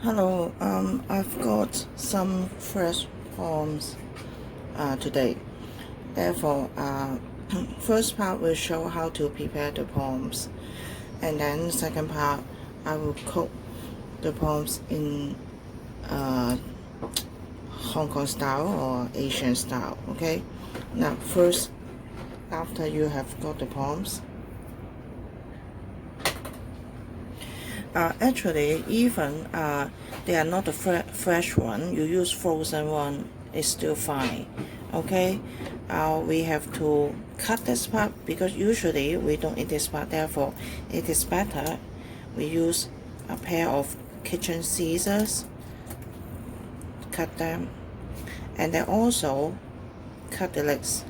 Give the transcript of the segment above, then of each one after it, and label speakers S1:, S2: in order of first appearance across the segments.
S1: Hello, I've got some fresh prawns today. Therefore, first part will show how to prepare the prawns, and then second part I will cook the prawns in Hong Kong style or Asian style. Okay. Now, first, after you have got the prawns, actually, even they are not a fresh one, you use frozen one, it's still fine. Okay, we have to cut this part because usually we don't eat this part. Therefore, it is better we use a pair of kitchen scissors, cut them, and then also cut the legs.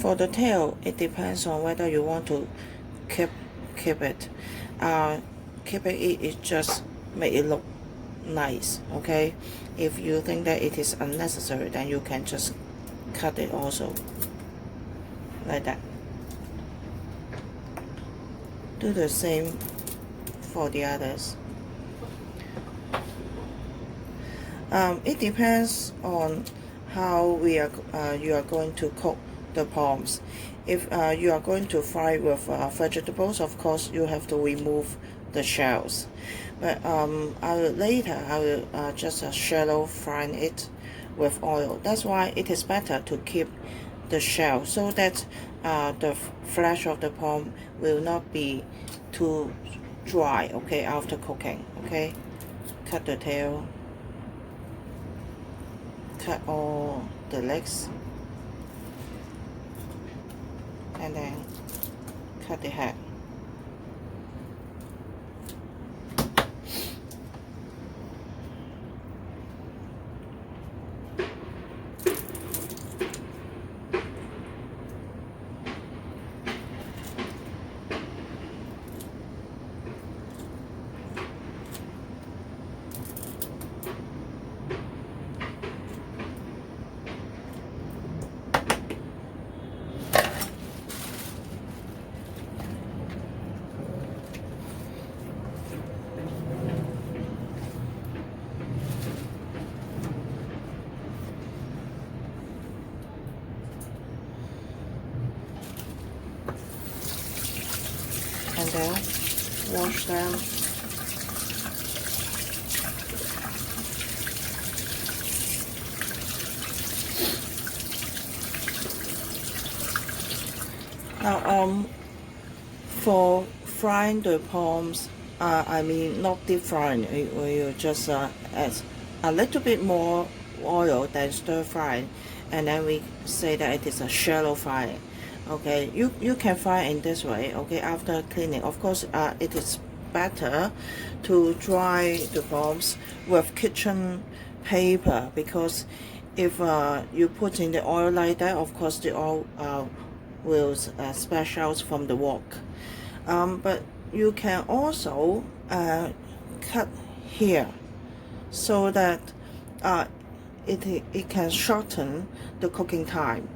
S1: For the tail, it depends on whether you want to keep it. Keeping it is just make it look nice. Okay, if you think that it is unnecessary, then you can just cut it also like that. Do the same for the others. It depends on how you are going to cook the prawns. If you are going to fry with vegetables, of course you have to remove the shells. But later I will just shallow fry it with oil. That's why it is better to keep the shell so that the flesh of the prawn will not be too dry. Okay, after cooking. Okay, cut the tail. Cut all the legs and then cut the head. And then wash them. Now, for frying the prawns, I mean not deep frying, you just add a little bit more oil than stir frying, and then we say that it is a shallow frying. Okay, you can fry in this way. Okay, after cleaning, of course, it is better to dry the prawns with kitchen paper, because if you put in the oil like that, of course the oil will splash out from the wok. But you can also cut here so that it can shorten the cooking time.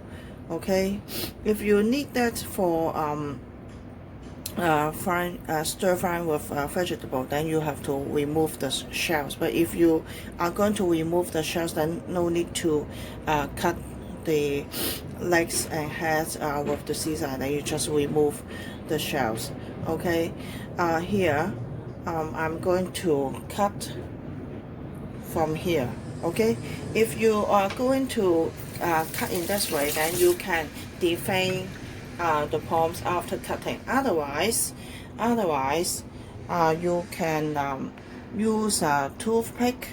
S1: Okay, if you need that for stir frying with vegetable, then you have to remove the shells. But if you are going to remove the shells, then no need to cut the legs and heads with the scissors, and then you just remove the shells. Okay, here I'm going to cut from here. Okay, if you are going to cut in this way, then you can defang the prawns after cutting. Otherwise you can use a toothpick.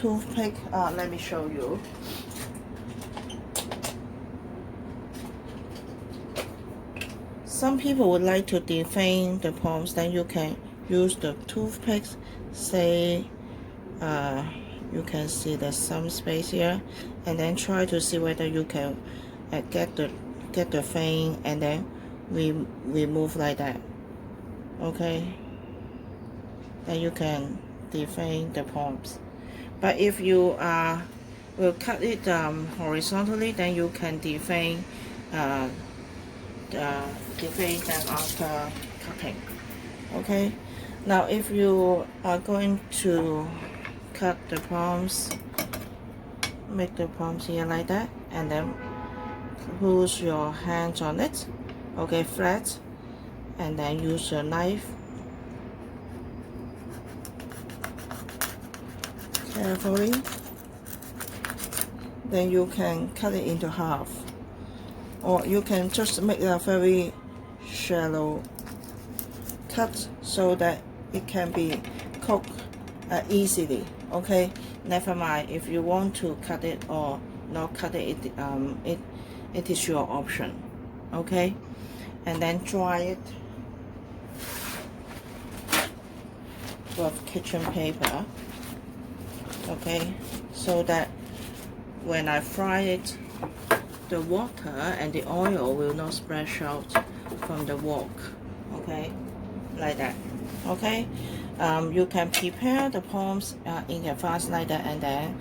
S1: Let me show you. Some people would like to defang the prawns, then you can use the toothpicks. Say you can see there's some space here, and then try to see whether you can get the thing and then remove like that. Okay, then you can defang the palms. But if you will cut it horizontally, then you can defang defang them after cutting. Okay, now if you are going to cut the palms, make the palms here like that, and then push your hands on it, okay, flat, and then use your knife carefully. Then you can cut it into half, or you can just make a very shallow cut so that it can be cooked easily. Okay, never mind if you want to cut it or not cut it. It is your option. Okay, and then dry it with kitchen paper. Okay, so that when I fry it, the water and the oil will not splash out from the wok. Okay, like that. Okay, you can prepare the palms in advance like that, and then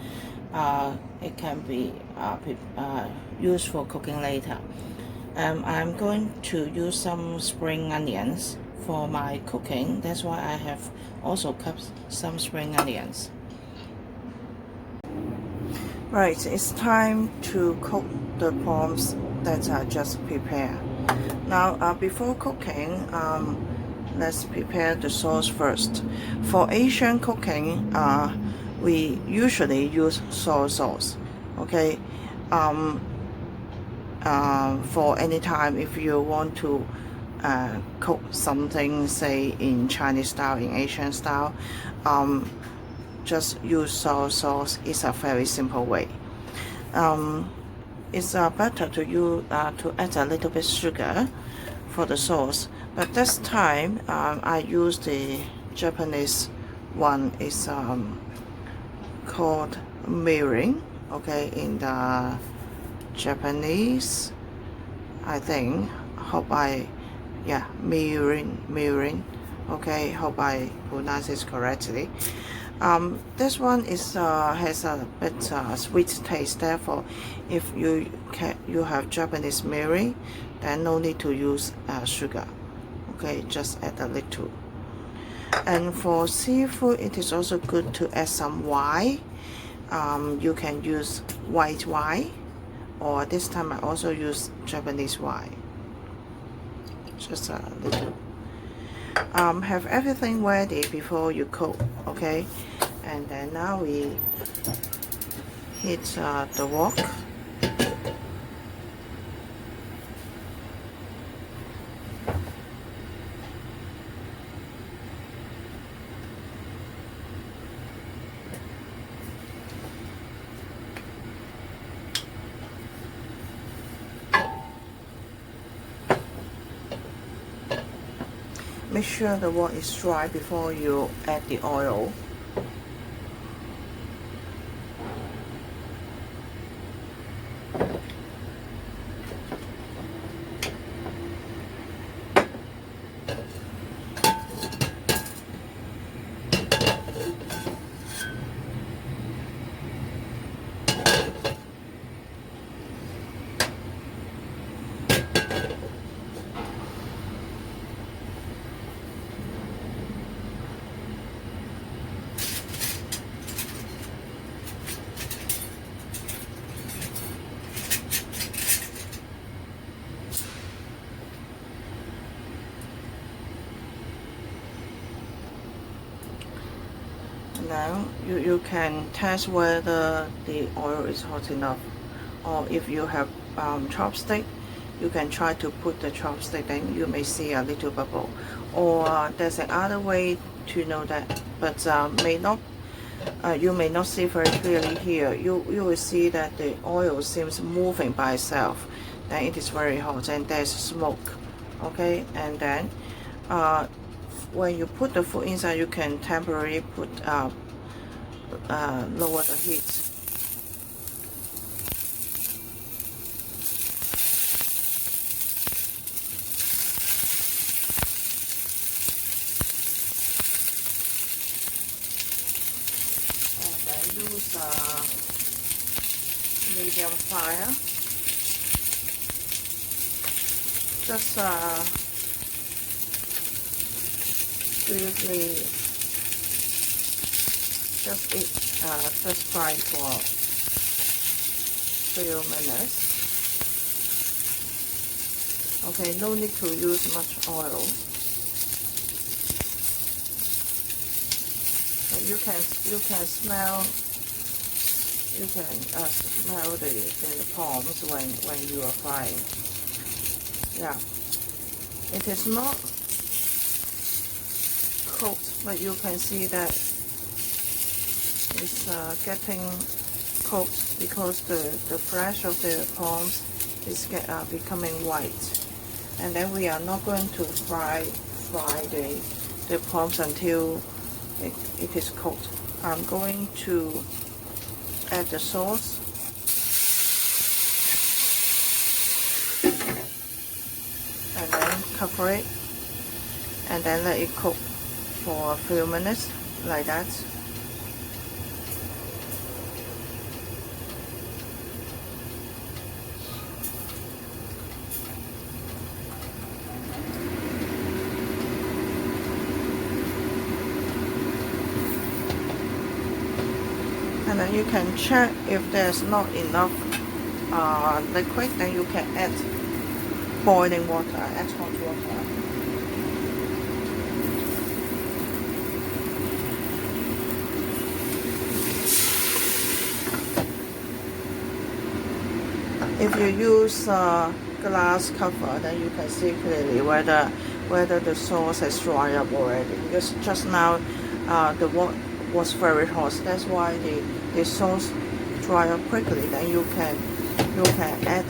S1: it can be used for cooking later. I'm going to use some spring onions for my cooking. That's why I have also cut some spring onions. Right, it's time to cook the prawns that I just prepared. Now, before cooking, let's prepare the sauce first. For Asian cooking, we usually use soy sauce. Okay, for any time if you want to cook something, say in Chinese style, in Asian style, just use soy sauce. It's a very simple way. It's better to use to add a little bit sugar for the sauce, but this time I use the Japanese one. It's called mirin. Okay, in the Japanese, I think. Hope I, yeah, mirin. Okay, hope I pronounce it correctly. This one is has a bit sweet taste. Therefore, if you have Japanese mirin, then no need to use sugar. Okay, just add a little. And for seafood, it is also good to add some wine. You can use white wine, or this time I also use Japanese wine. Just a little. Have everything ready before you cook. Okay, and then now we heat the wok. Make sure the wok is dry before you add the oil. Now you can test whether the oil is hot enough, or if you have chopstick, you can try to put the chopstick, then you may see a little bubble. Or there's another way to know that, but you may not see very clearly here. You will see that the oil seems moving by itself. Then it is very hot and there's smoke. Okay, and then when you put the food inside, you can temporarily put lower the heat. use medium fire. Just briefly, just fry for a few minutes. Okay, no need to use much oil. But you can smell the prawns when you are frying. Yeah, it is not cooked, but you can see that it's getting cooked because the flesh of the prawns is becoming white. And then we are not going to fry the prawns until it is cooked. I'm going to add the sauce. And then cover it. And then let it cook for a few minutes, like that. And then you can check if there's not enough liquid, then you can add boiling water, add hot water. If you use glass cover, then you can see clearly whether the sauce has dried up already. Because just now the water was very hot. That's why the sauce dry up quickly. Then you can add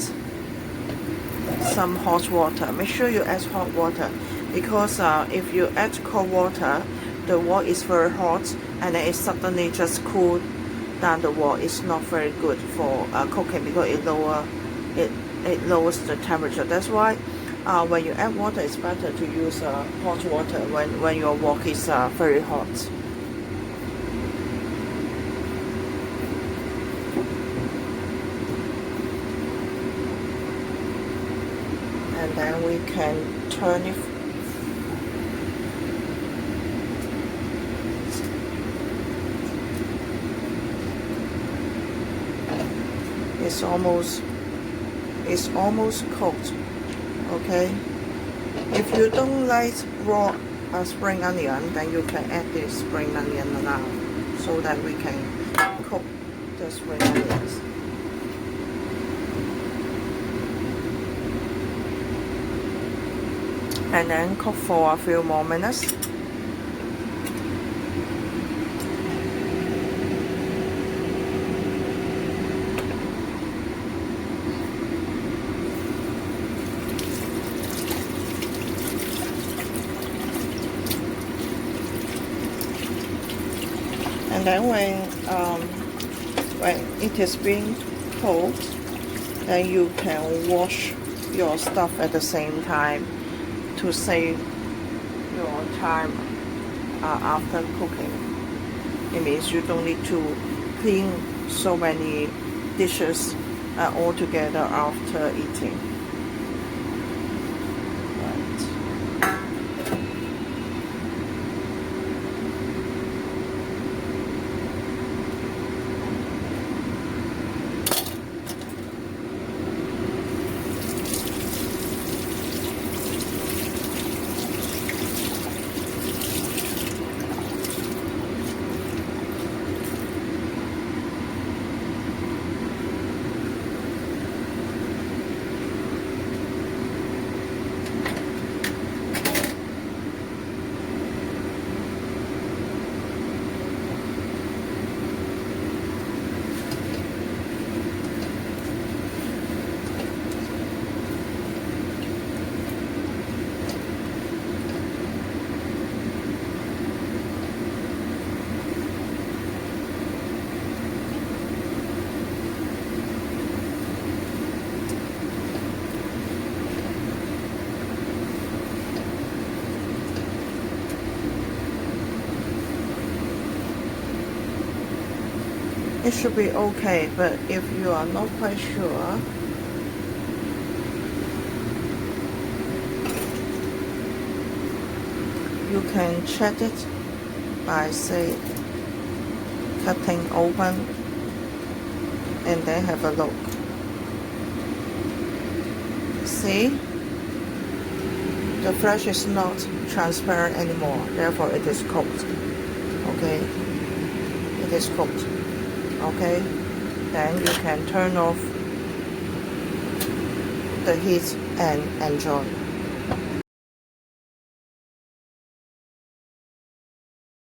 S1: some hot water. Make sure you add hot water, because if you add cold water, the water is very hot and then it suddenly just cool down the water. It's not very good for cooking, because it lowers the temperature. That's why when you add water, it's better to use hot water when your wok is very hot. And then we can turn it. It's almost cooked. Okay. If you don't like raw spring onion, then you can add the spring onion now, so that we can cook the spring onions. And then cook for a few more minutes. And then when it is being cooked, then you can wash your stuff at the same time to save your time after cooking. It means you don't need to clean so many dishes all together after eating. it should be okay, but if you are not quite sure, you can check it by, say, cutting open and then have a look. See, the flesh is not transparent anymore, therefore it is cooked. Okay, it is cooked. Okay, then you can turn off the heat and enjoy.